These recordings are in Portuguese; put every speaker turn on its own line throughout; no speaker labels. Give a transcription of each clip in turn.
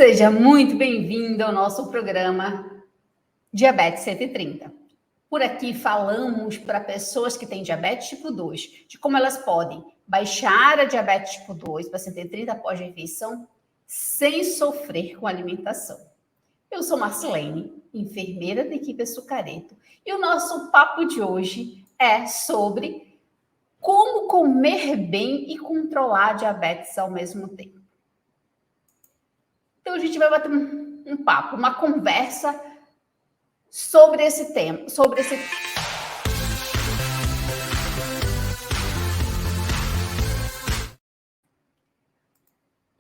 Seja muito bem-vindo ao nosso programa Diabetes 130. Por aqui falamos para pessoas que têm diabetes tipo 2, de como elas podem baixar a diabetes tipo 2 para 130 após a refeição sem sofrer com a alimentação. Eu sou Marcelene, enfermeira da equipe Açucareto, e o nosso papo de hoje é sobre como comer bem e controlar a diabetes ao mesmo tempo. Então, a gente vai bater um papo, uma conversa sobre esse tema,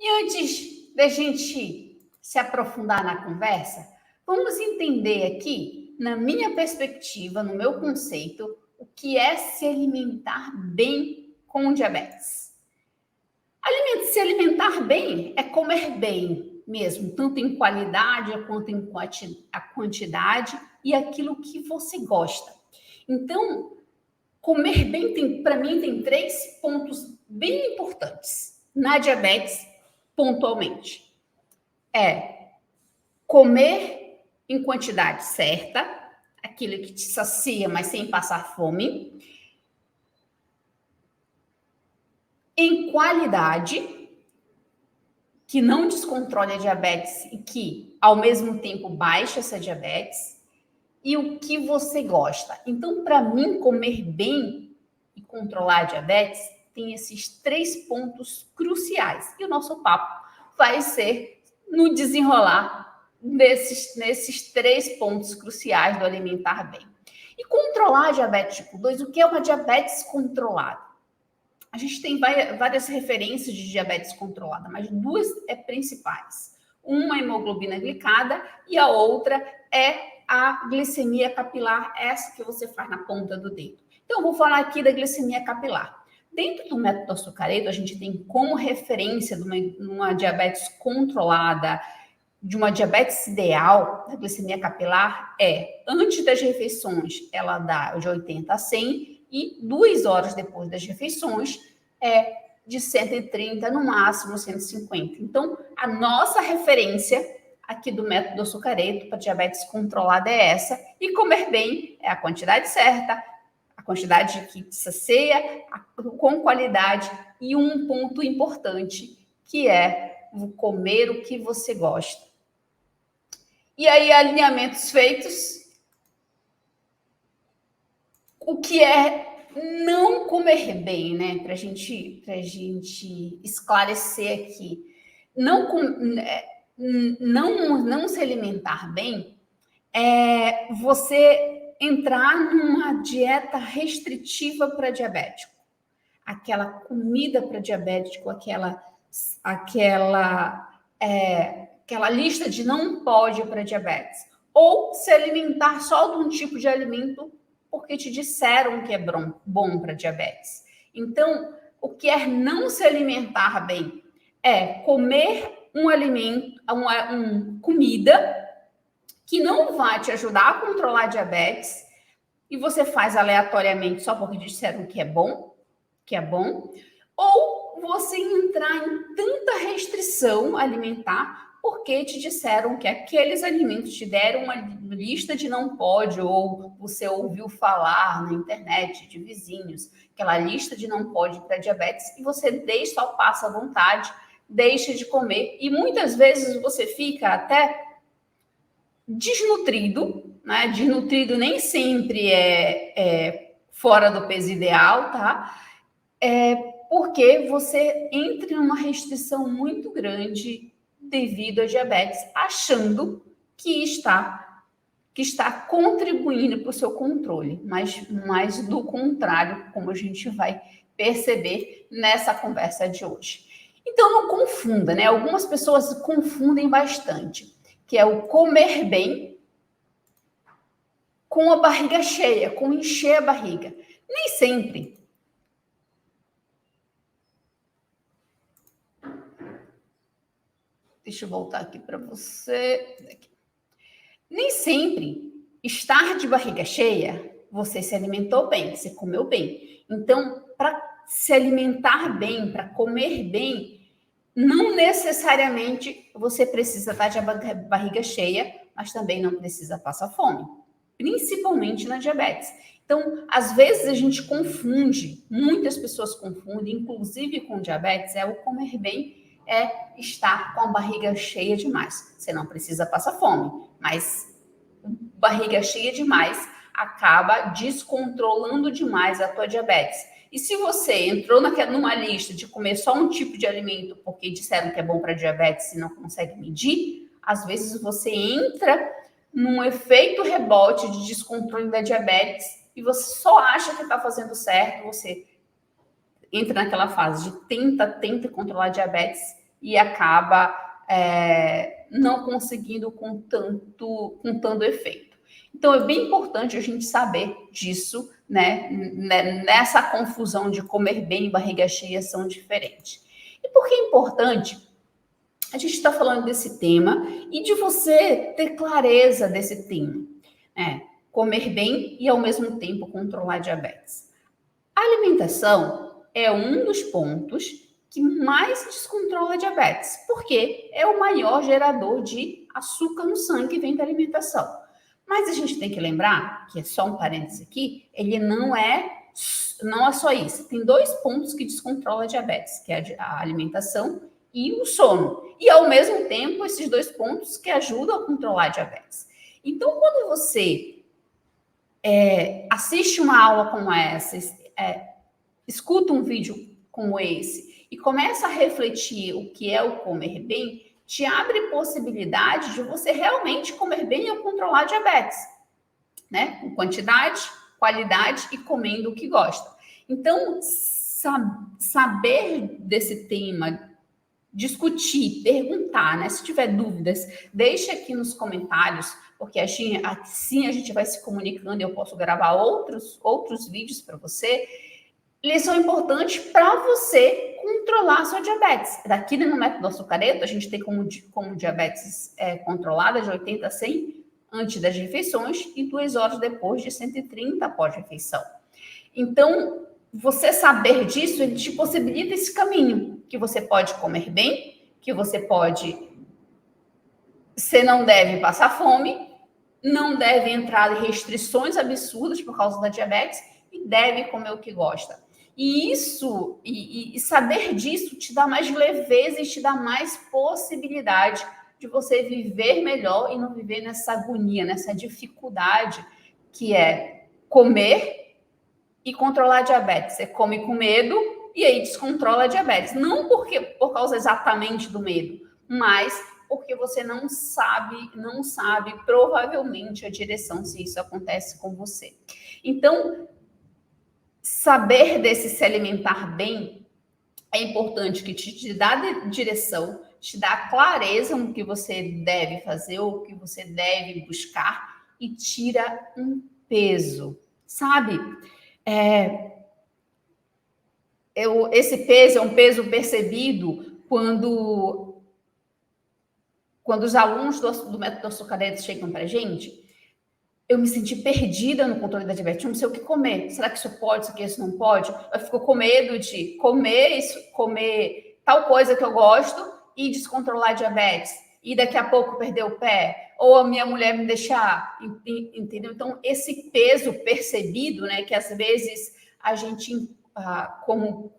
E antes da gente se aprofundar na conversa, vamos entender aqui, na minha perspectiva, no meu conceito, o que é se alimentar bem com diabetes. Se alimentar bem é comer bem mesmo, tanto em qualidade quanto em quantidade e aquilo que você gosta. Então, comer bem, para mim, tem 3 pontos bem importantes na diabetes, pontualmente. É comer em quantidade certa, aquilo que te sacia, mas sem passar fome. Em qualidade, que não descontrole a diabetes e que, ao mesmo tempo, baixe essa diabetes. E o que você gosta. Então, para mim, comer bem e controlar a diabetes tem esses 3 pontos cruciais. E o nosso papo vai ser no desenrolar nesses 3 pontos cruciais do alimentar bem. E controlar a diabetes tipo 2, o que é uma diabetes controlada? A gente tem várias referências de diabetes controlada, mas 2 principais. Uma é a hemoglobina glicada e a outra é a glicemia capilar, essa que você faz na ponta do dedo. Então, eu vou falar aqui da glicemia capilar. Dentro do método Açucareto, a gente tem como referência de uma diabetes controlada, de uma diabetes ideal, a glicemia capilar antes das refeições, ela dá de 80 a 100 e 2 horas depois das refeições de 130, no máximo 150. Então, a nossa referência aqui do método Açucareto para diabetes controlada é essa, e comer bem é a quantidade certa, a quantidade que te sacia, com qualidade, e um ponto importante, que é comer o que você gosta. E aí, alinhamentos feitos, o que é não comer bem, né? Para gente esclarecer aqui. Não se alimentar bem é você entrar numa dieta restritiva para diabético. Aquela comida para diabético, aquela lista de não pode para diabetes. Ou se alimentar só de um tipo de alimento porque te disseram que é bom para diabetes. Então, o que é não se alimentar bem é comer um alimento, comida que não vai te ajudar a controlar a diabetes e você faz aleatoriamente só porque disseram que é bom, ou você entrar em tanta restrição alimentar porque te disseram que aqueles alimentos te deram uma lista de não pode, ou você ouviu falar na internet de vizinhos, aquela lista de não pode para diabetes, e você só passa à vontade, deixa de comer, e muitas vezes você fica até desnutrido, né? Desnutrido nem sempre é fora do peso ideal, tá? Porque você entra em uma restrição muito grande devido à diabetes, achando que está contribuindo para o seu controle, mas do contrário, como a gente vai perceber nessa conversa de hoje. Então, não confunda, né? Algumas pessoas confundem bastante, que é o comer bem com a barriga cheia, com encher a barriga. Nem sempre. Deixa eu voltar aqui para você. Nem sempre estar de barriga cheia, você se alimentou bem, você comeu bem. Então, para se alimentar bem, para comer bem, não necessariamente você precisa estar de barriga cheia, mas também não precisa passar fome, principalmente na diabetes. Então, às vezes a gente confunde, muitas pessoas confundem, inclusive com diabetes, o comer bem é estar com a barriga cheia demais. Você não precisa passar fome, mas barriga cheia demais acaba descontrolando demais a tua diabetes. E se você entrou numa lista de comer só um tipo de alimento porque disseram que é bom para diabetes e não consegue medir, às vezes você entra num efeito rebote de descontrole da diabetes e você só acha que está fazendo certo, você entra naquela fase de tenta controlar a diabetes e acaba não conseguindo com tanto efeito. Então, é bem importante a gente saber disso, né? Nessa confusão de comer bem e barriga cheia são diferentes. E por que é importante a gente estar falando desse tema e de você ter clareza desse tema, né? Comer bem e, ao mesmo tempo, controlar a diabetes. A alimentação é um dos pontos que mais descontrola a diabetes, porque é o maior gerador de açúcar no sangue que vem da alimentação. Mas a gente tem que lembrar, que é só um parênteses aqui, ele não é só isso. Tem 2 pontos que descontrolam a diabetes, que é a alimentação e o sono. E, ao mesmo tempo, esses 2 pontos que ajudam a controlar a diabetes. Então, quando você assiste uma aula como essa, escuta um vídeo como esse e começa a refletir o que é o comer bem, te abre possibilidade de você realmente comer bem e controlar a diabetes, né? Com quantidade, qualidade e comendo o que gosta. Então, saber desse tema, discutir, perguntar, né? Se tiver dúvidas, deixa aqui nos comentários, porque assim a gente vai se comunicando e eu posso gravar outros vídeos para você. Eles são importantes para você controlar a sua diabetes. Daqui no método açucareto, a gente tem como diabetes controlada de 80 a 100 antes das refeições e 2 horas depois de 130 após refeição. Então, você saber disso, ele te possibilita esse caminho, que você pode comer bem, que você não deve passar fome, não deve entrar em restrições absurdas por causa da diabetes e deve comer o que gosta. E isso, e saber disso te dá mais leveza e te dá mais possibilidade de você viver melhor e não viver nessa agonia, nessa dificuldade que é comer e controlar a diabetes. Você come com medo e aí descontrola a diabetes. Não por causa exatamente do medo, mas porque você não sabe provavelmente a direção se isso acontece com você. Então, saber desse se alimentar bem é importante, que te dá direção, te dá clareza no que você deve fazer ou o que você deve buscar e tira um peso, sabe? Esse peso é um peso percebido quando os alunos do método açucareto chegam para a gente. Eu me senti perdida no controle da diabetes, eu não sei o que comer. Será que isso pode, isso não pode? Eu fico com medo de comer tal coisa que eu gosto e descontrolar a diabetes. E daqui a pouco perder o pé. Ou a minha mulher me deixar, entendeu? Então, esse peso percebido, né, que às vezes a gente, como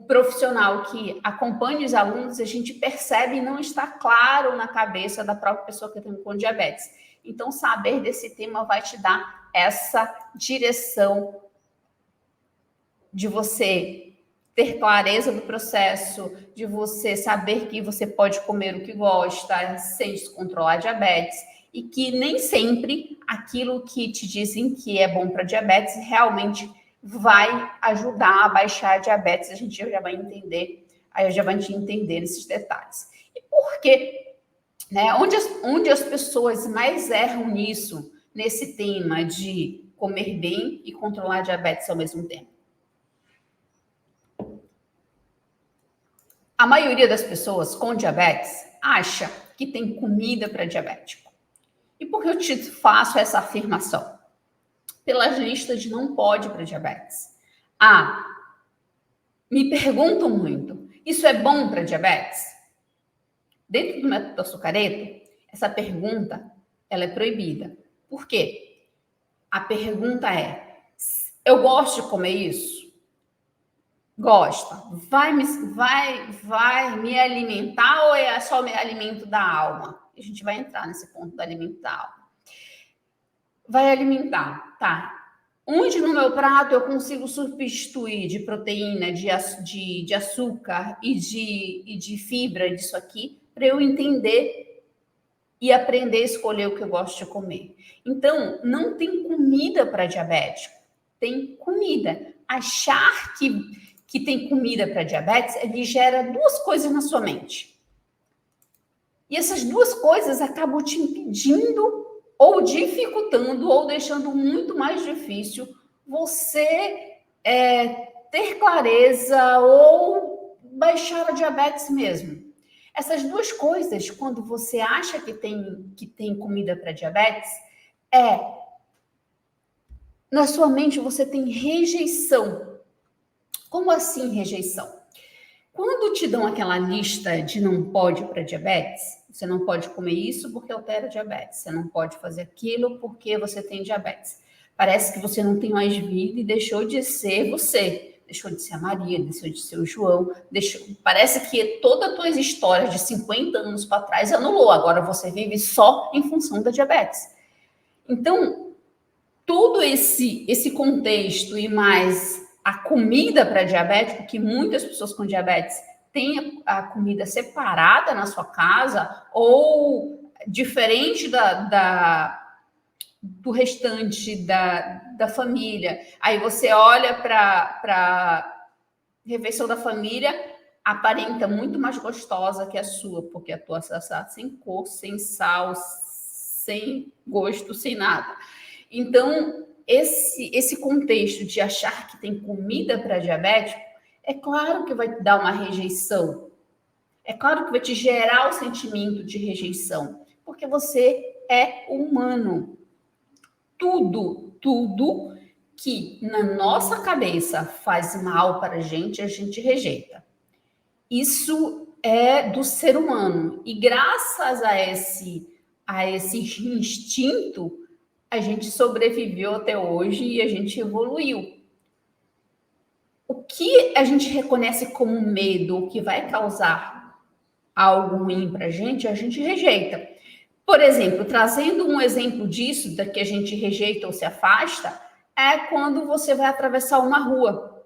profissional que acompanha os alunos, a gente percebe e não está claro na cabeça da própria pessoa que tem com diabetes. Então, saber desse tema vai te dar essa direção de você ter clareza do processo, de você saber que você pode comer o que gosta, sem descontrolar a diabetes, e que nem sempre aquilo que te dizem que é bom para diabetes realmente vai ajudar a baixar a diabetes. A gente já vai entender, aí eu já vai te entender esses detalhes. E por quê? Né? Onde as pessoas mais erram nesse tema de comer bem e controlar a diabetes ao mesmo tempo? A maioria das pessoas com diabetes acha que tem comida para diabético. E por que eu te faço essa afirmação? Pelas listas de não pode para diabetes. Me perguntam muito. Isso é bom para diabetes? Dentro do método açucareto, essa pergunta ela é proibida. Por quê? A pergunta é: eu gosto de comer isso? Gosta. Vai me alimentar ou é só o alimento da alma? A gente vai entrar nesse ponto do alimento da alma. Vai alimentar, tá? Onde no meu prato eu consigo substituir de proteína, de açúcar e de fibra disso aqui, para eu entender e aprender a escolher o que eu gosto de comer. Então, não tem comida para diabético, tem comida. Achar que tem comida para diabetes, ele gera duas coisas na sua mente. E essas duas coisas acabam te impedindo ou dificultando ou deixando muito mais difícil você ter clareza ou baixar a diabetes mesmo. Essas duas coisas, quando você acha que tem comida para diabetes, na sua mente você tem rejeição. Como assim rejeição? Quando te dão aquela lista de não pode para diabetes, você não pode comer isso porque altera diabetes, você não pode fazer aquilo porque você tem diabetes. Parece que você não tem mais vida e deixou de ser você. Deixou de ser a Maria, deixou de ser o João. Parece que toda a tua história de 50 anos para trás anulou. Agora você vive só em função da diabetes. Então, todo esse contexto e mais a comida para diabético, que muitas pessoas com diabetes têm a comida separada na sua casa ou diferente do restante da família. Aí você olha para a refeição da família, aparenta muito mais gostosa que a sua, porque a tua está sem cor, sem sal, sem gosto, sem nada. Então, esse contexto de achar que tem comida para diabético, é claro que vai te dar uma rejeição. É claro que vai te gerar o sentimento de rejeição, porque você é humano. Tudo que na nossa cabeça faz mal para a gente rejeita. Isso é do ser humano. E graças a esse instinto, a gente sobreviveu até hoje e a gente evoluiu. O que a gente reconhece como medo, o que vai causar algo ruim para a gente rejeita. Por exemplo, trazendo um exemplo disso, da que a gente rejeita ou se afasta, é quando você vai atravessar uma rua.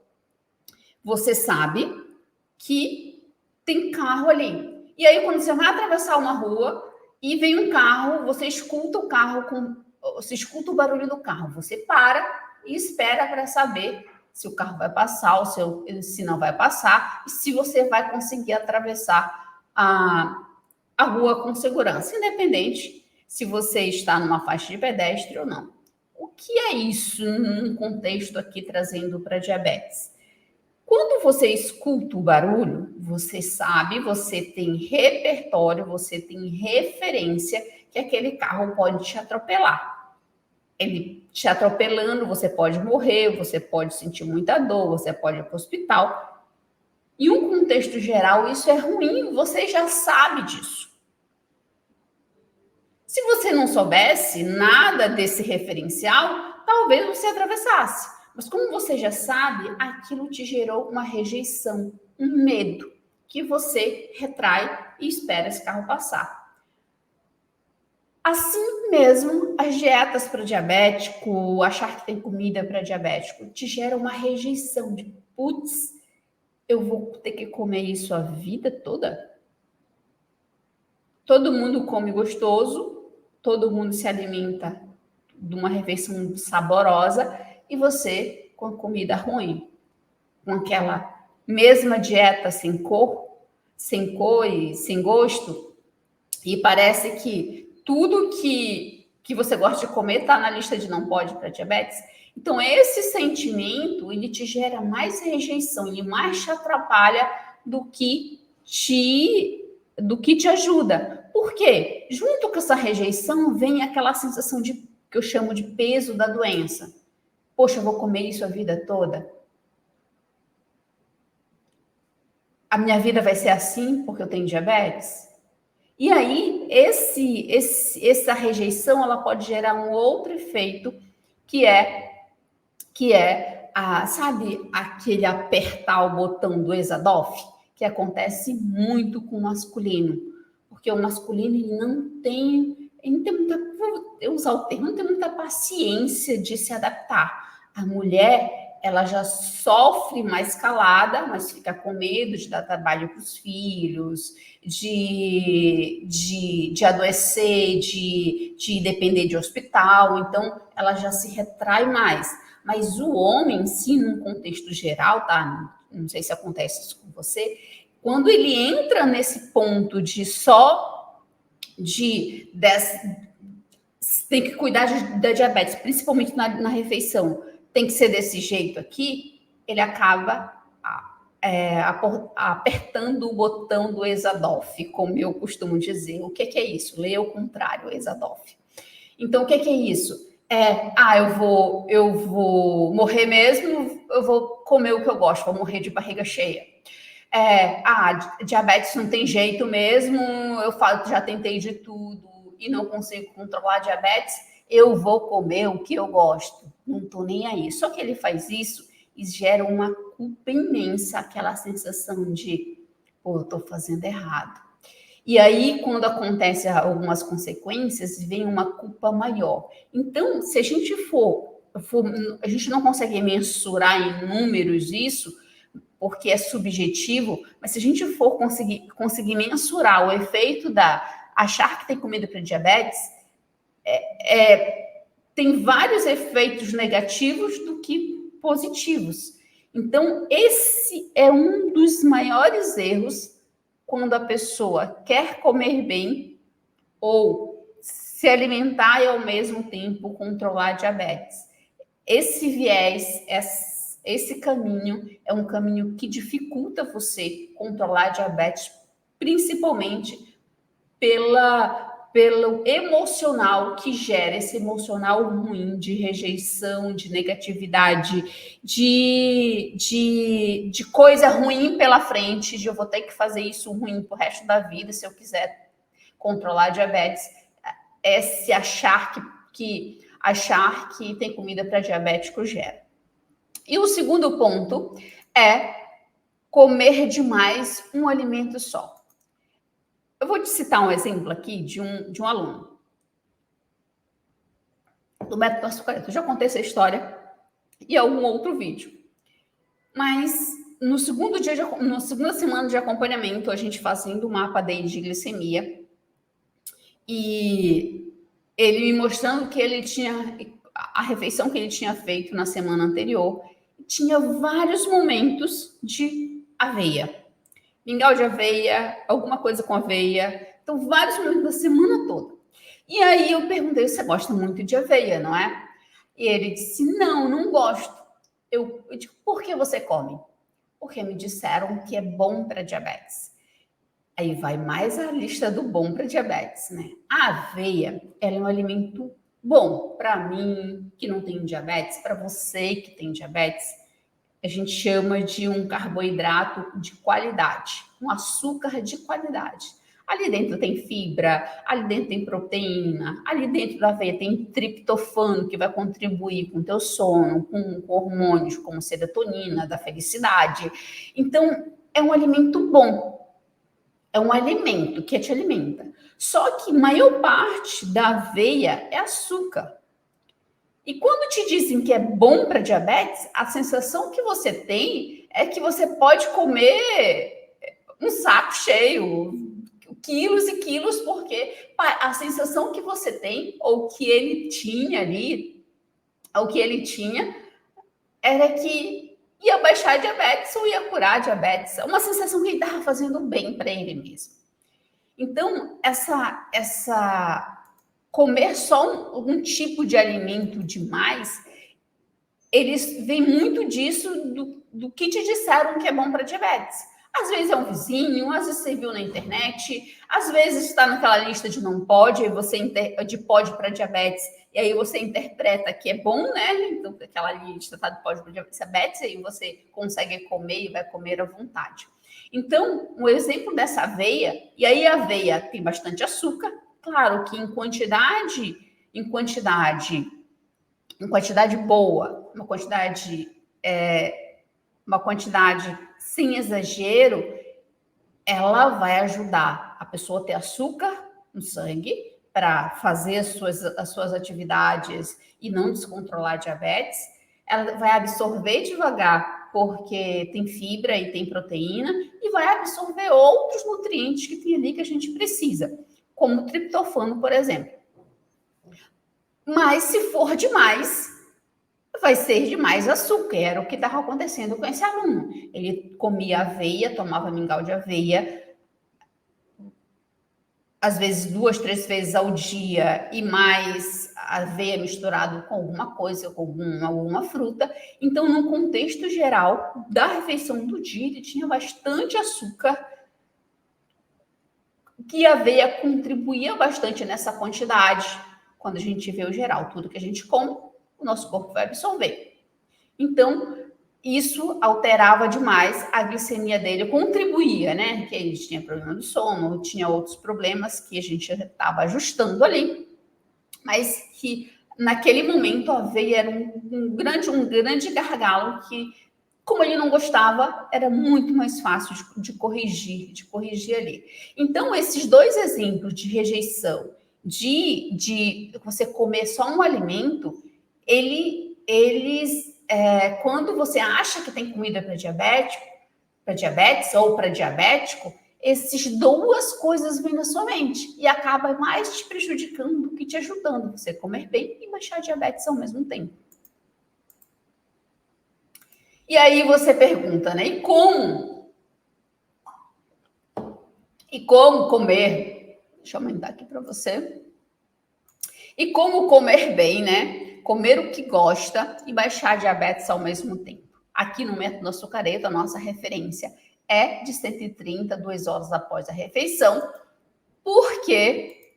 Você sabe que tem carro ali. E aí, quando você vai atravessar uma rua e vem um carro, você escuta o barulho do carro. Você para e espera para saber se o carro vai passar ou se não vai passar e se você vai conseguir atravessar a rua com segurança, independente se você está numa faixa de pedestre ou não. O que é isso num contexto aqui trazendo para diabetes? Quando você escuta o barulho, você sabe, você tem repertório, você tem referência que aquele carro pode te atropelar. Ele te atropelando, você pode morrer, você pode sentir muita dor, você pode ir para o hospital. Em um contexto geral, isso é ruim, você já sabe disso. Se você não soubesse nada desse referencial, talvez você atravessasse. Mas como você já sabe, aquilo te gerou uma rejeição, um medo, que você retrai e espera esse carro passar. Assim mesmo, as dietas para diabético, achar que tem comida para diabético, te gera uma rejeição de, putz, eu vou ter que comer isso a vida toda? Todo mundo come gostoso, todo mundo se alimenta de uma refeição saborosa e você com comida ruim, com aquela mesma dieta sem cor e sem gosto, e parece que tudo que você gosta de comer está na lista de não pode para diabetes. Então, esse sentimento, ele te gera mais rejeição, ele mais te atrapalha do que te ajuda. Por quê? Junto com essa rejeição vem aquela sensação que eu chamo de peso da doença. Poxa, eu vou comer isso a vida toda? a minha vida vai ser assim porque eu tenho diabetes? E aí, essa rejeição, ela pode gerar um outro efeito, que é sabe, aquele apertar o botão do Exadoff, que acontece muito com o masculino, porque o masculino ele não tem muita, vou usar o termo, não tem muita paciência de se adaptar. A mulher, ela já sofre mais calada, mas fica com medo de dar trabalho para os filhos, de adoecer, de depender de hospital, então ela já se retrai mais. Mas o homem em si, num contexto geral, tá? Não sei se acontece isso com você, quando ele entra nesse ponto tem que cuidar da diabetes, principalmente na refeição, tem que ser desse jeito aqui, ele acaba apertando o botão do Exadoff, como eu costumo dizer. O que é isso? Leia ao contrário, Exadoff. Então, o que é isso? Eu vou morrer mesmo, eu vou comer o que eu gosto, vou morrer de barriga cheia. Diabetes não tem jeito mesmo, já tentei de tudo e não consigo controlar a diabetes, eu vou comer o que eu gosto, não tô nem aí. Só que ele faz isso e gera uma culpa imensa, aquela sensação de, pô, eu tô fazendo errado. E aí, quando acontecem algumas consequências, vem uma culpa maior. Então, se a gente a gente não consegue mensurar em números isso, porque é subjetivo, mas se a gente for conseguir mensurar o efeito achar que tem comida para diabetes, tem vários efeitos negativos do que positivos. Então, esse é um dos maiores erros quando a pessoa quer comer bem ou se alimentar e, ao mesmo tempo, controlar a diabetes. Esse viés, esse caminho é um caminho que dificulta você controlar a diabetes, principalmente pelo emocional que gera, esse emocional ruim de rejeição, de negatividade, de coisa ruim pela frente, de eu vou ter que fazer isso ruim pro resto da vida se eu quiser controlar a diabetes. É se achar que tem comida para diabético gera. E o segundo ponto é comer demais um alimento só. Eu vou te citar um exemplo aqui de um aluno do método açucareta. Eu já contei essa história em algum outro vídeo. Mas na segunda semana de acompanhamento, a gente fazendo o mapa dele de glicemia e ele me mostrando que ele tinha a refeição que ele tinha feito na semana anterior tinha vários momentos de aveia. Mingau de aveia, alguma coisa com aveia. Então, vários momentos da semana toda. E aí eu perguntei, você gosta muito de aveia, não é? E ele disse, não gosto. Eu digo, por que você come? Porque me disseram que é bom para diabetes. Aí vai mais a lista do bom para diabetes, né? A aveia, ela é um alimento bom para mim, que não tenho diabetes, para você que tem diabetes. A gente chama de um carboidrato de qualidade, um açúcar de qualidade. Ali dentro tem fibra, ali dentro tem proteína, ali dentro da aveia tem triptofano, que vai contribuir com o teu sono, com hormônios como serotonina, da felicidade. Então, é um alimento bom. É um alimento que te alimenta. Só que a maior parte da aveia é açúcar. E quando te dizem que é bom para diabetes, a sensação que você tem é que você pode comer um saco cheio, quilos e quilos, porque a sensação que você tem, ou que ele tinha ali, ou que ele tinha, era que ia baixar a diabetes ou ia curar a diabetes. É uma sensação que ele estava fazendo bem para ele mesmo. Então, comer só um tipo de alimento demais, eles vêm muito disso do que te disseram que é bom para diabetes. Às vezes é um vizinho, às vezes você viu na internet, às vezes está naquela lista de não pode, de pode para diabetes, e aí você interpreta que é bom, né? Então, aquela lista tá de pode para diabetes, e aí você consegue comer e vai comer à vontade. Então, um exemplo dessa aveia, e aí a aveia tem bastante açúcar, claro que em quantidade boa, uma quantidade sem exagero, ela vai ajudar a pessoa a ter açúcar no sangue para fazer as suas atividades e não descontrolar a diabetes. Ela vai absorver devagar, porque tem fibra e tem proteína, e vai absorver outros nutrientes que tem ali que a gente precisa, como o triptofano, por exemplo. Mas se for demais, vai ser demais açúcar. Era o que estava acontecendo com esse aluno. Ele comia aveia, tomava mingau de aveia, às vezes 2, 3 vezes ao dia, e mais aveia misturado com alguma coisa, com alguma fruta. Então, no contexto geral da refeição do dia, ele tinha bastante açúcar, que a aveia contribuía bastante nessa quantidade. Quando a gente vê o geral, tudo que a gente come, o nosso corpo vai absorver. Então, isso alterava demais a glicemia dele, contribuía, né? Que ele tinha problema do sono, tinha outros problemas que a gente estava ajustando ali, mas que naquele momento a aveia era um grande gargalo que, como ele não gostava, era muito mais fácil de corrigir ali. Então, esses dois exemplos de rejeição, de você comer só um alimento, eles quando você acha que tem comida para diabetes ou para diabético, essas duas coisas vêm na sua mente e acaba mais te prejudicando do que te ajudando você comer bem e baixar a diabetes ao mesmo tempo. E aí você pergunta, né? E como comer? Deixa eu aumentar aqui para você. E como comer bem, né? Comer o que gosta e baixar a diabetes ao mesmo tempo. Aqui no método açucareto, a nossa referência é de 130, 2 horas após a refeição, porque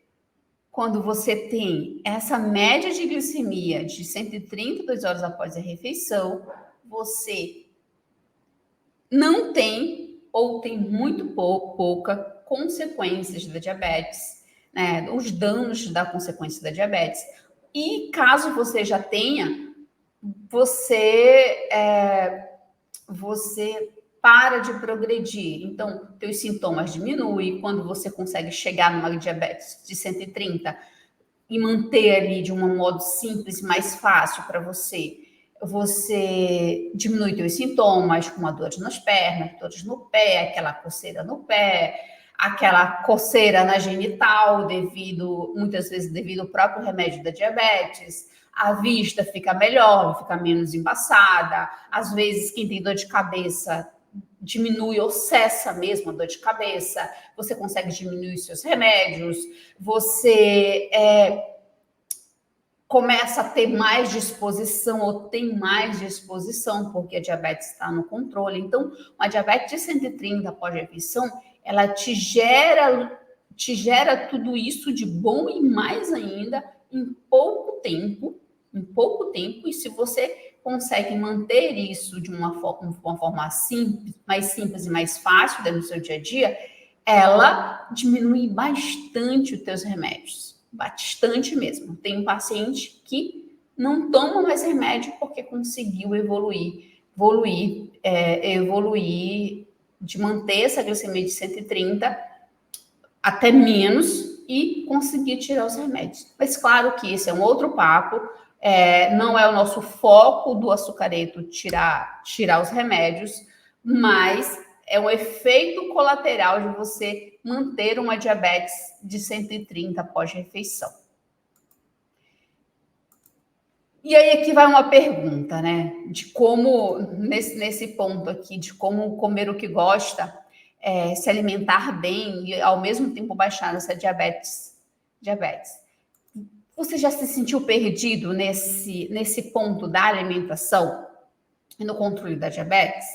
quando você tem essa média de glicemia de 130, 2 horas após a refeição, você não tem ou tem muito pouca consequências da diabetes, né? Os danos da consequência da diabetes. E caso você já tenha, você para de progredir. Então, teus sintomas diminuem. Quando você consegue chegar numa diabetes de 130 e manter ali de um modo simples, mais fácil para você diminui teus sintomas, como a dor nas pernas, dores no pé, aquela coceira no pé, aquela coceira na genital, muitas vezes devido ao próprio remédio da diabetes. A vista fica melhor, fica menos embaçada. Às vezes, quem tem dor de cabeça diminui ou cessa mesmo a dor de cabeça. Você consegue diminuir seus remédios. Você começa a ter mais disposição ou tem mais disposição, porque a diabetes está no controle. Então, uma diabetes de 130 pós-refeição, ela te gera tudo isso de bom e mais ainda em pouco tempo, e se você consegue manter isso de uma forma simples, mais simples e mais fácil dentro do seu dia a dia, ela diminui bastante os teus remédios. Bastante mesmo. Tem um paciente que não toma mais remédio porque conseguiu evoluir de manter essa glicemia de 130 até menos e conseguir tirar os remédios. Mas claro que esse é um outro papo, não é o nosso foco do açucareto tirar os remédios, mas é um efeito colateral de você manter uma diabetes de 130 pós-refeição. E aí aqui vai uma pergunta, né? De como, nesse ponto aqui, de como comer o que gosta, se alimentar bem e ao mesmo tempo baixar essa diabetes. Você já se sentiu perdido nesse ponto da alimentação e no controle da diabetes?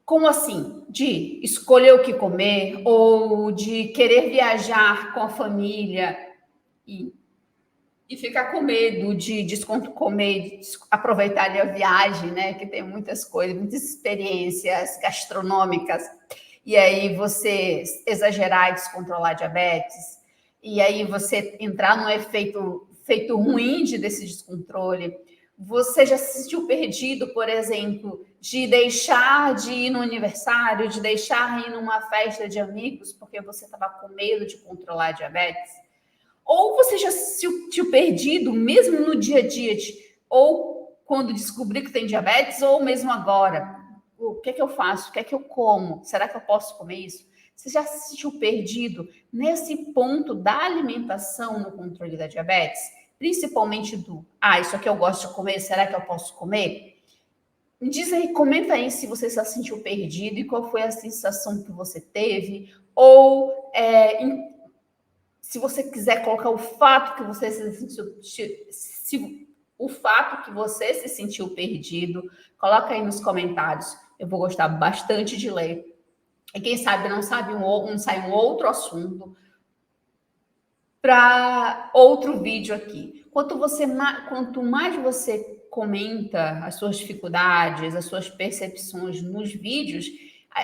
Como assim? De escolher o que comer ou de querer viajar com a família e E ficar com medo de comer, aproveitar ali a viagem, né? Que tem muitas coisas, muitas experiências gastronômicas. E aí você exagerar e descontrolar a diabetes. E aí você entrar num efeito ruim desse descontrole. Você já se sentiu perdido, por exemplo, de deixar de ir no aniversário, de deixar de ir numa festa de amigos, porque você estava com medo de controlar a diabetes? Ou você já se sentiu perdido, mesmo no dia a dia, ou quando descobri que tem diabetes, ou mesmo agora. O que é que eu faço? O que é que eu como? Será que eu posso comer isso? Você já se sentiu perdido nesse ponto da alimentação no controle da diabetes? Principalmente isso aqui eu gosto de comer, será que eu posso comer? Diz aí, comenta aí se você se sentiu perdido e qual foi a sensação que você teve, ou se você quiser colocar o fato que você se sentiu perdido, coloca aí nos comentários. Eu vou gostar bastante de ler. E quem sabe não sai um outro assunto para outro vídeo aqui. Quanto mais você comenta as suas dificuldades, as suas percepções nos vídeos,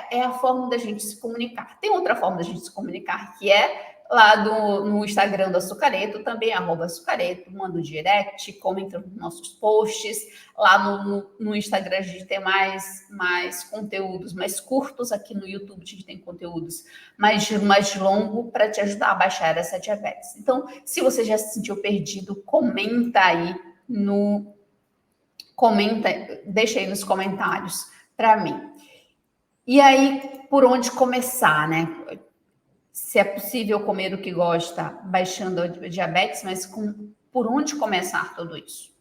é a forma da gente se comunicar. Tem outra forma da gente se comunicar, que é lá no Instagram do Açucareto, também @açucareto, manda um direct, comenta nos nossos posts. Lá no Instagram a gente tem mais conteúdos mais curtos, aqui no YouTube a gente tem conteúdos mais longo para te ajudar a baixar essa diabetes. Então, se você já se sentiu perdido, deixa aí nos comentários para mim. E aí, por onde começar, né? Se é possível comer o que gosta, baixando a diabetes, mas por onde começar tudo isso?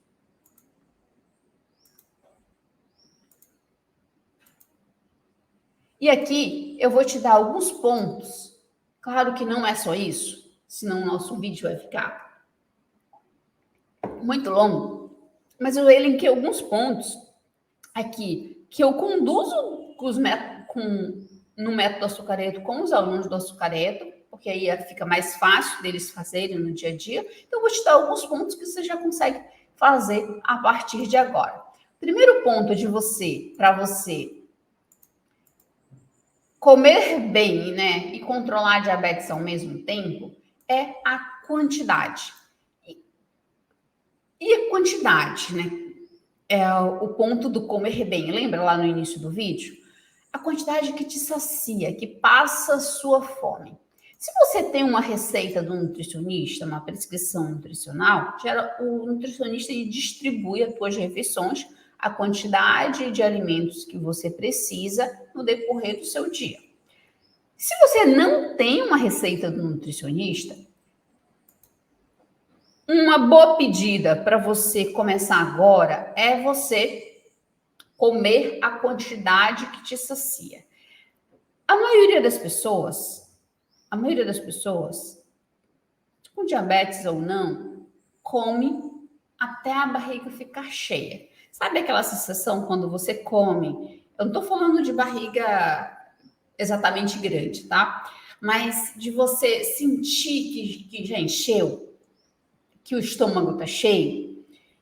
E aqui eu vou te dar alguns pontos. Claro que não é só isso, senão o nosso vídeo vai ficar muito longo. Mas eu elenquei alguns pontos aqui que eu conduzo no método Açucareto com os alunos do Açucareto, porque aí fica mais fácil deles fazerem no dia a dia. Então, eu vou te dar alguns pontos que você já consegue fazer a partir de agora. Primeiro ponto para você comer bem, né, e controlar a diabetes ao mesmo tempo, é a quantidade. E a quantidade, né? É o ponto do comer bem. Lembra lá no início do vídeo? A quantidade que te sacia, que passa a sua fome. Se você tem uma receita do nutricionista, uma prescrição nutricional, o nutricionista distribui as suas refeições, a quantidade de alimentos que você precisa no decorrer do seu dia. Se você não tem uma receita do nutricionista, uma boa pedida para você começar agora é você comer a quantidade que te sacia. A maioria das pessoas, com diabetes ou não, come até a barriga ficar cheia. Sabe aquela sensação quando você come? Eu não estou falando de barriga exatamente grande, tá? Mas de você sentir que já encheu, que o estômago tá cheio.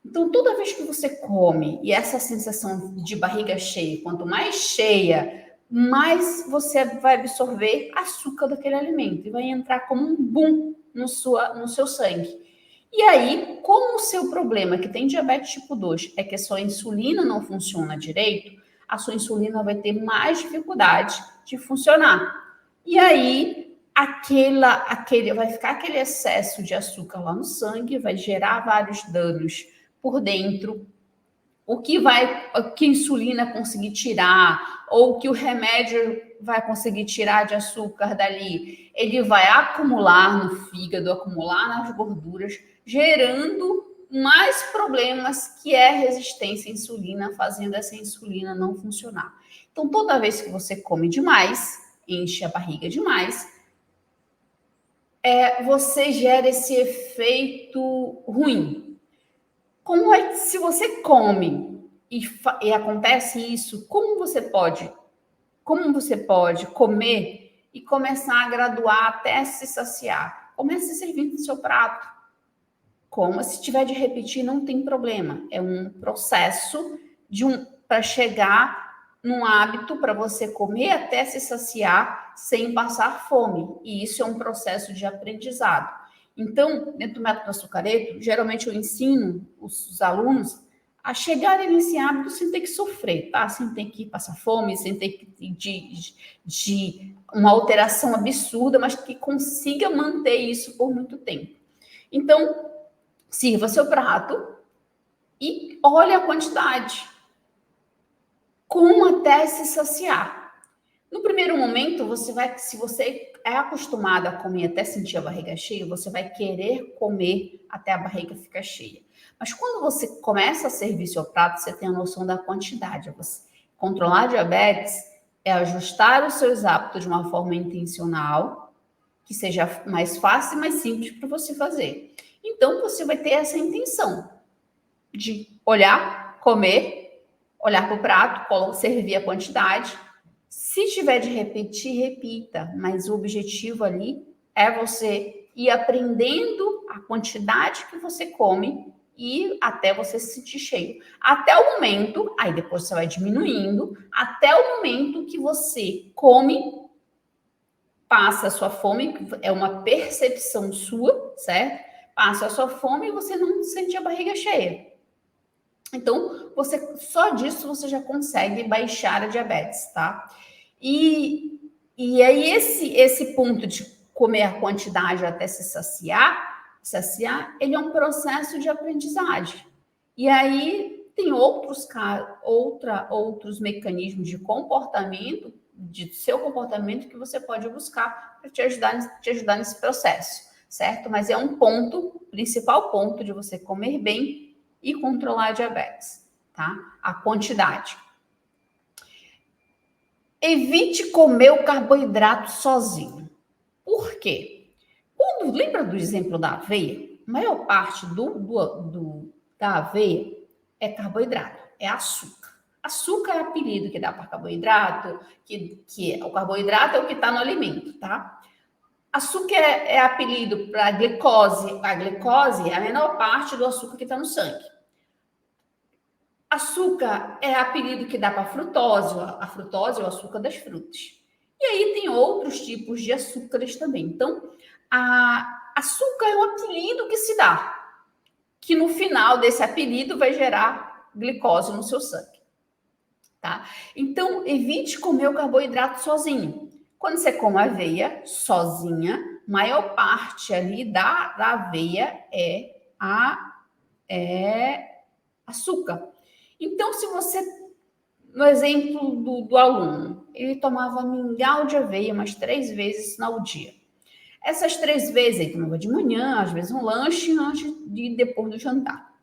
Então, toda vez que você come e essa sensação de barriga cheia, quanto mais cheia, mais você vai absorver açúcar daquele alimento e vai entrar como um boom no seu sangue. E aí, como o seu problema é que tem diabetes tipo 2 é que a sua insulina não funciona direito, a sua insulina vai ter mais dificuldade de funcionar. E aí, vai ficar aquele excesso de açúcar lá no sangue, vai gerar vários danos por dentro. O que a insulina conseguir tirar, ou o que o remédio vai conseguir tirar de açúcar dali, ele vai acumular no fígado, acumular nas gorduras, gerando mais problemas, que é resistência à insulina, fazendo essa insulina não funcionar. Então, toda vez que você come demais, enche a barriga demais, você gera esse efeito ruim. Como é que, se você come e acontece isso, como você pode comer e começar a graduar até se saciar? Comece servindo no seu prato. Coma, se tiver de repetir, não tem problema. É um processo para chegar num hábito para você comer até se saciar sem passar fome. E isso é um processo de aprendizado. Então, dentro do método açucareiro, geralmente eu ensino os alunos a chegarem nesse hábito sem ter que sofrer, tá? Sem ter que passar fome, sem ter que de uma alteração absurda, mas que consiga manter isso por muito tempo. Então, sirva seu prato e olhe a quantidade. Coma até se saciar. No primeiro momento, se você é acostumado a comer até sentir a barriga cheia, você vai querer comer até a barriga ficar cheia. Mas quando você começa a servir seu prato, você tem a noção da quantidade. Controlar a diabetes é ajustar os seus hábitos de uma forma intencional, que seja mais fácil e mais simples para você fazer. Então, você vai ter essa intenção de olhar, comer, olhar para o prato, servir a quantidade. Se tiver de repetir, repita. Mas o objetivo ali é você ir aprendendo a quantidade que você come e até você se sentir cheio. Até o momento, aí depois você vai diminuindo, até o momento que você come, passa a sua fome, é uma percepção sua, certo? Passa a sua fome e você não sente a barriga cheia. Então, só disso você já consegue baixar a diabetes, tá? E aí esse ponto de comer a quantidade até se saciar, ele é um processo de aprendizagem. E aí tem outros mecanismos de comportamento, de seu comportamento que você pode buscar para te ajudar nesse processo, certo? Mas é um principal ponto de você comer bem e controlar a diabetes, tá? A quantidade. Evite comer o carboidrato sozinho. Por quê? Lembra do exemplo da aveia? A maior parte da aveia é carboidrato, é açúcar. Açúcar é apelido que dá para carboidrato, o carboidrato é o que está no alimento, tá? Açúcar é apelido para glicose. A glicose é a menor parte do açúcar que está no sangue. Açúcar é apelido que dá para frutose. A frutose é o açúcar das frutas. E aí tem outros tipos de açúcares também. Então, açúcar é um apelido que se dá, que no final desse apelido vai gerar glicose no seu sangue, tá? Então, evite comer o carboidrato sozinho. Quando você come aveia sozinha, maior parte ali da aveia é açúcar. Então, se você, no exemplo do aluno, ele tomava mingau de aveia umas 3 vezes ao dia. Essas 3 vezes ele tomava de manhã, às vezes um lanche, antes de depois do jantar.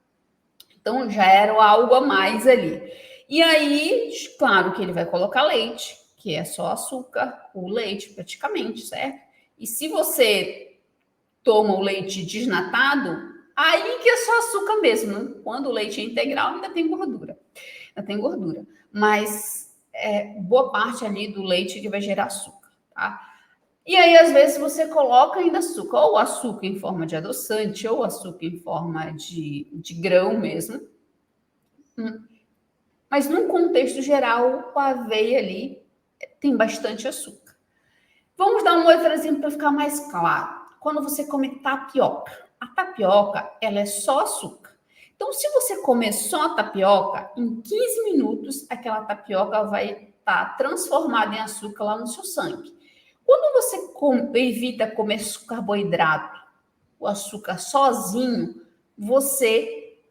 Então, já era algo a mais ali. E aí, claro que ele vai colocar leite, que é só açúcar, o leite praticamente, certo? E se você toma o leite desnatado, aí que é só açúcar mesmo, né? Quando o leite é integral, ainda tem gordura. Mas boa parte ali do leite que vai gerar açúcar, tá? E aí, às vezes, você coloca ainda açúcar, ou açúcar em forma de adoçante, ou açúcar em forma de grão mesmo. Mas, num contexto geral, a aveia ali tem bastante açúcar. Vamos dar um outro exemplo para ficar mais claro. Quando você come tapioca. A tapioca, ela é só açúcar. Então, se você comer só a tapioca, em 15 minutos, aquela tapioca vai estar transformada em açúcar lá no seu sangue. Quando você evita comer carboidrato, o açúcar sozinho,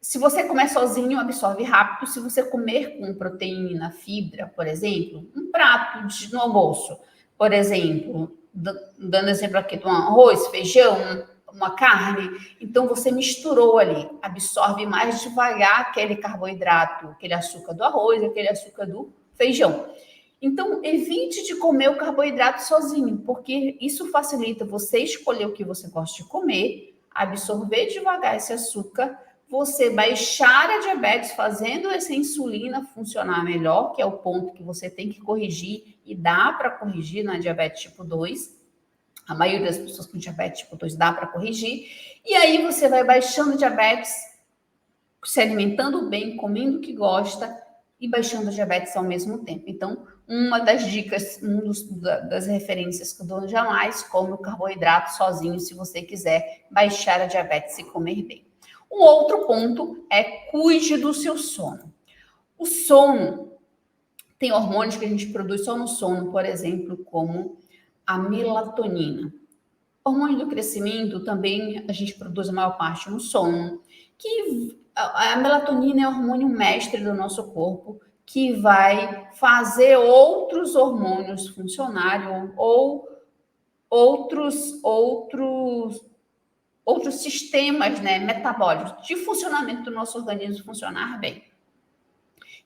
se você comer sozinho, absorve rápido. Se você comer com proteína, fibra, por exemplo, um prato no almoço, por exemplo, dando exemplo aqui de um arroz, feijão, uma carne, então você misturou ali, absorve mais devagar aquele carboidrato, aquele açúcar do arroz, aquele açúcar do feijão. Então, evite de comer o carboidrato sozinho, porque isso facilita você escolher o que você gosta de comer, absorver devagar esse açúcar, você baixar a diabetes fazendo essa insulina funcionar melhor, que é o ponto que você tem que corrigir, e dá para corrigir na diabetes tipo 2, A maioria das pessoas com diabetes tipo 2 dá para corrigir. E aí você vai baixando diabetes, se alimentando bem, comendo o que gosta e baixando diabetes ao mesmo tempo. Então, uma das dicas, das referências que eu dou: jamais come o carboidrato sozinho se você quiser baixar a diabetes e comer bem. Um outro ponto é: cuide do seu sono. O sono tem hormônios que a gente produz só no sono, por exemplo, como a melatonina. O hormônio do crescimento também a gente produz a maior parte no sono. Que a melatonina é o hormônio mestre do nosso corpo, que vai fazer outros hormônios funcionarem ou outros sistemas, né, metabólicos de funcionamento do nosso organismo funcionar bem.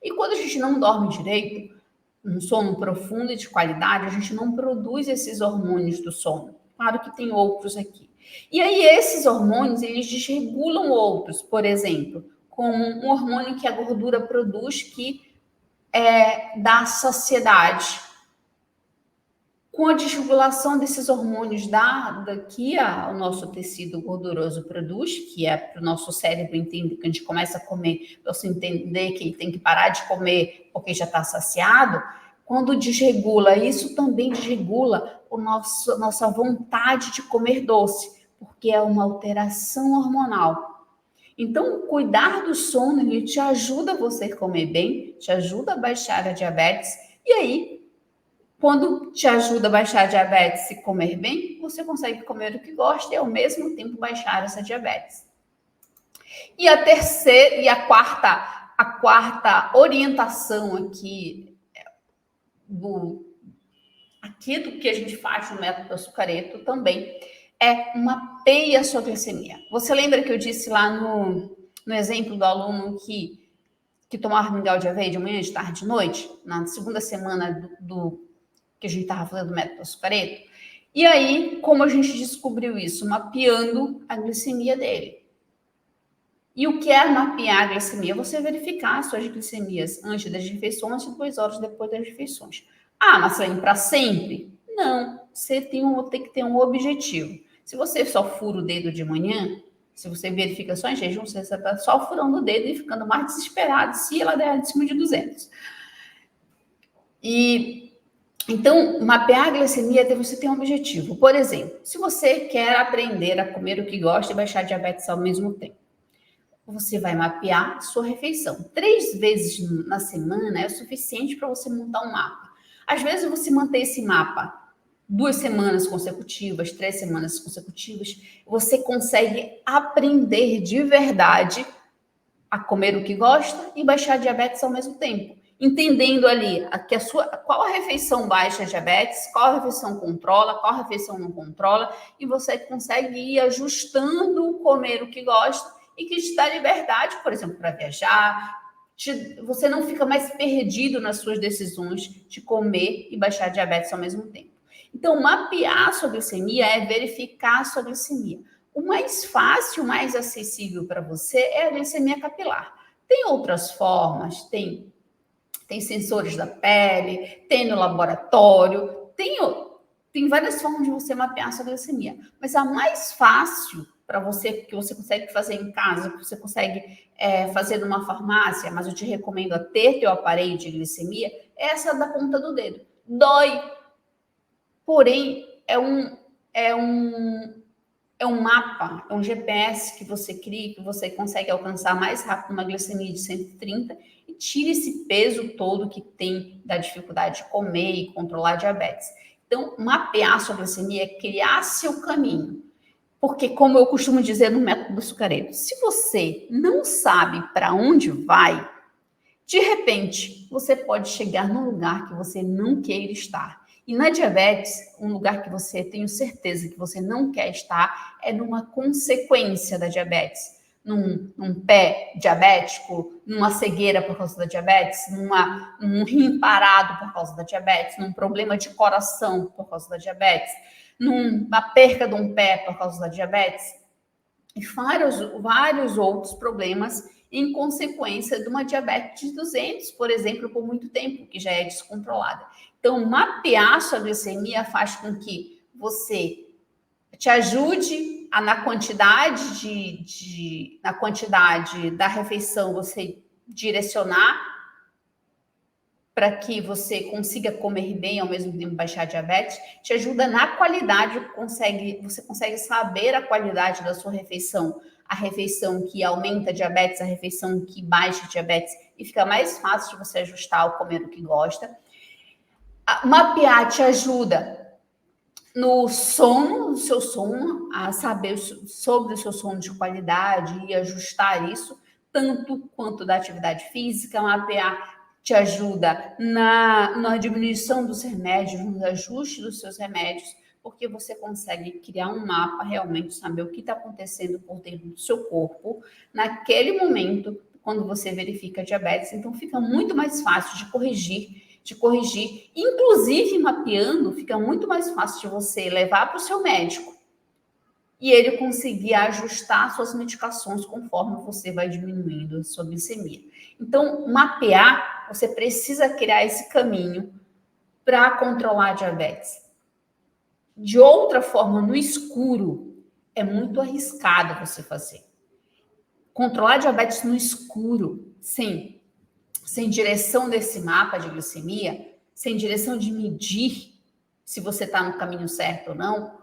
E quando a gente não dorme direito, um sono profundo e de qualidade, a gente não produz esses hormônios do sono. Claro que tem outros aqui. E aí esses hormônios, eles desregulam outros, por exemplo, como um hormônio que a gordura produz, que dá saciedade. Com a desregulação desses hormônios que o nosso tecido gorduroso produz, que é para o nosso cérebro entender que a gente começa a comer, para você entender que ele tem que parar de comer porque já está saciado. Quando desregula isso, também desregula nossa vontade de comer doce, porque é uma alteração hormonal. Então, cuidar do sono, ele te ajuda a você comer bem, te ajuda a baixar a diabetes, e aí, quando te ajuda a baixar a diabetes e comer bem, você consegue comer o que gosta e ao mesmo tempo baixar essa diabetes. E a quarta orientação aqui do que a gente faz no método açucareto também é: mapeie a sua glicemia. Você lembra que eu disse lá no exemplo do aluno que tomava mingau de aveia de manhã, de tarde, de noite, na segunda semana que a gente estava fazendo o método açucareto? E aí, como a gente descobriu isso? Mapeando a glicemia dele. E o que é mapear a glicemia? Você verificar as suas glicemias antes das refeições e 2 horas depois das refeições. Ah, mas para sempre? Não, você tem que ter um objetivo. Se você só fura o dedo de manhã, se você verifica só em jejum, você está só furando o dedo e ficando mais desesperado se ela der acima de 200. Então, mapear a glicemia é você ter um objetivo. Por exemplo, se você quer aprender a comer o que gosta e baixar a diabetes ao mesmo tempo, você vai mapear sua refeição. 3 vezes na semana é o suficiente para você montar um mapa. Às vezes, você manter esse mapa 2 semanas consecutivas, 3 semanas consecutivas, você consegue aprender de verdade a comer o que gosta e baixar a diabetes ao mesmo tempo. Entendendo ali qual a refeição baixa a diabetes, qual a refeição controla, qual a refeição não controla, e você consegue ir ajustando comer o que gosta e que te dá liberdade, por exemplo, para viajar. Você não fica mais perdido nas suas decisões de comer e baixar a diabetes ao mesmo tempo. Então, mapear a sua glicemia é verificar a sua glicemia. O mais fácil, o mais acessível para você é a glicemia capilar. Tem outras formas, tem sensores da pele, tem no laboratório, tem várias formas de você mapear a sua glicemia. Mas a mais fácil para você, que você consegue fazer em casa, que você consegue fazer numa farmácia, mas eu te recomendo a ter teu aparelho de glicemia, é essa da ponta do dedo. Dói, porém é um mapa, é um GPS que você cria, que você consegue alcançar mais rápido uma glicemia de 130 e tira esse peso todo que tem da dificuldade de comer e controlar a diabetes. Então, mapear a sua glicemia é criar seu caminho. Porque, como eu costumo dizer no método do açucareiro, se você não sabe para onde vai, de repente, você pode chegar num lugar que você não queira estar. E na diabetes, um lugar que você, tenho certeza que você não quer estar, é numa consequência da diabetes. Num pé diabético, numa cegueira por causa da diabetes, num rim parado por causa da diabetes, num problema de coração por causa da diabetes, numa perca de um pé por causa da diabetes, e vários outros problemas em consequência de uma diabetes de 200, por exemplo, por muito tempo, que já é descontrolada. Então, mapear sua glicemia faz com que você te ajude a, na quantidade da refeição, você direcionar para que você consiga comer bem, ao mesmo tempo baixar a diabetes, te ajuda na qualidade, você consegue saber a qualidade da sua refeição, a refeição que aumenta a diabetes, a refeição que baixa a diabetes, e fica mais fácil de você ajustar ao comer o que gosta. Mapear te ajuda no sono, no seu sono, a saber sobre o seu sono de qualidade e ajustar isso, tanto quanto da atividade física. Mapear te ajuda na diminuição dos remédios, no ajuste dos seus remédios, porque você consegue criar um mapa, realmente saber o que está acontecendo por dentro do seu corpo naquele momento, quando você verifica a diabetes. Então, fica muito mais fácil de corrigir. Inclusive, mapeando, fica muito mais fácil de você levar para o seu médico e ele conseguir ajustar suas medicações conforme você vai diminuindo a sua glicemia. Então, mapear, você precisa criar esse caminho para controlar a diabetes. De outra forma, no escuro, é muito arriscado você fazer. Controlar a diabetes no escuro, sem direção desse mapa de glicemia, sem direção de medir se você está no caminho certo ou não,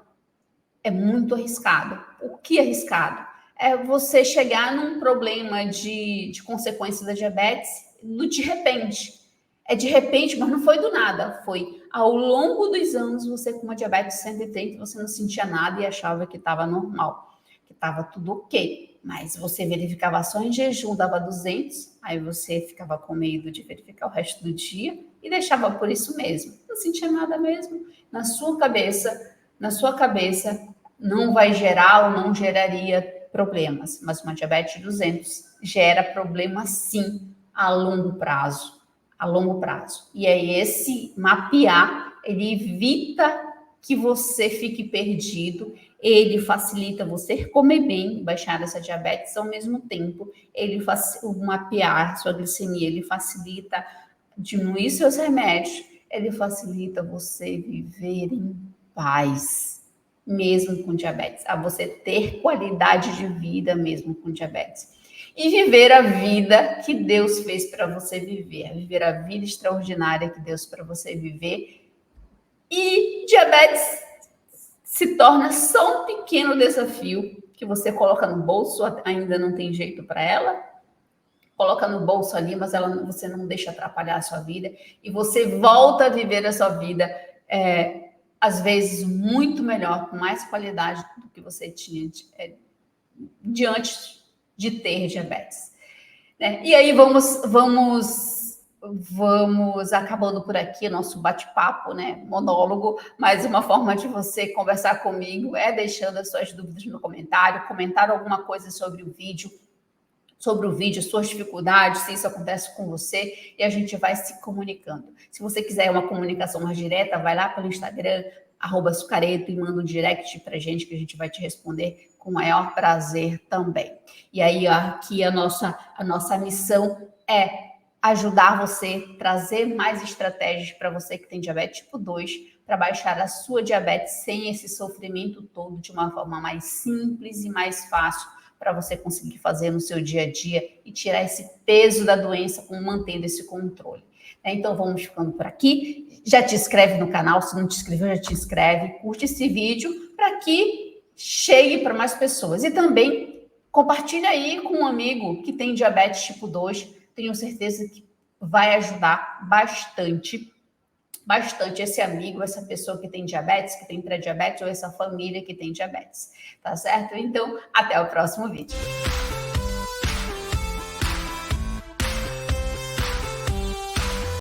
é muito arriscado. O que é arriscado? É você chegar num problema de consequência da diabetes de repente. É de repente, mas não foi do nada. Foi ao longo dos anos, você com uma diabetes 130, você não sentia nada e achava que estava normal, que estava tudo ok. Mas você verificava só em jejum, dava 200, aí você ficava com medo de verificar o resto do dia e deixava por isso mesmo. Não sentia nada mesmo. Na sua cabeça, não vai gerar ou não geraria problemas, mas uma diabetes 200 gera problema sim a longo prazo. E aí esse mapear, ele evita que você fique perdido, ele facilita você comer bem, baixar essa diabetes, ao mesmo tempo, o mapear sua glicemia, ele facilita diminuir seus remédios, ele facilita você viver em paz, mesmo com diabetes, a você ter qualidade de vida mesmo com diabetes. E viver a vida que Deus fez para você viver a vida extraordinária que Deus para você viver. E diabetes se torna só um pequeno desafio que você coloca no bolso, ainda não tem jeito para ela, coloca no bolso ali, mas você não deixa atrapalhar a sua vida, e você volta a viver a sua vida, às vezes, muito melhor, com mais qualidade do que você tinha diante de ter diabetes. E aí vamos acabando por aqui nosso bate-papo, monólogo, mas uma forma de você conversar comigo é deixando as suas dúvidas no comentar alguma coisa sobre o vídeo, suas dificuldades, se isso acontece com você, e a gente vai se comunicando. Se você quiser uma comunicação mais direta, vai lá pelo Instagram, @sucareto, e manda um direct pra gente, que a gente vai te responder com o maior prazer também. E aí, aqui a nossa missão é ajudar você, trazer mais estratégias para você que tem diabetes tipo 2, para baixar a sua diabetes sem esse sofrimento todo, de uma forma mais simples e mais fácil, para você conseguir fazer no seu dia a dia e tirar esse peso da doença, mantendo esse controle. Então, vamos ficando por aqui. Já te inscreve no canal, se não te inscreveu, já te inscreve, curte esse vídeo para que chegue para mais pessoas. E também compartilha aí com um amigo que tem diabetes tipo 2, tenho certeza que vai ajudar bastante esse amigo, essa pessoa que tem diabetes, que tem pré-diabetes, ou essa família que tem diabetes, tá certo? Então, até o próximo vídeo.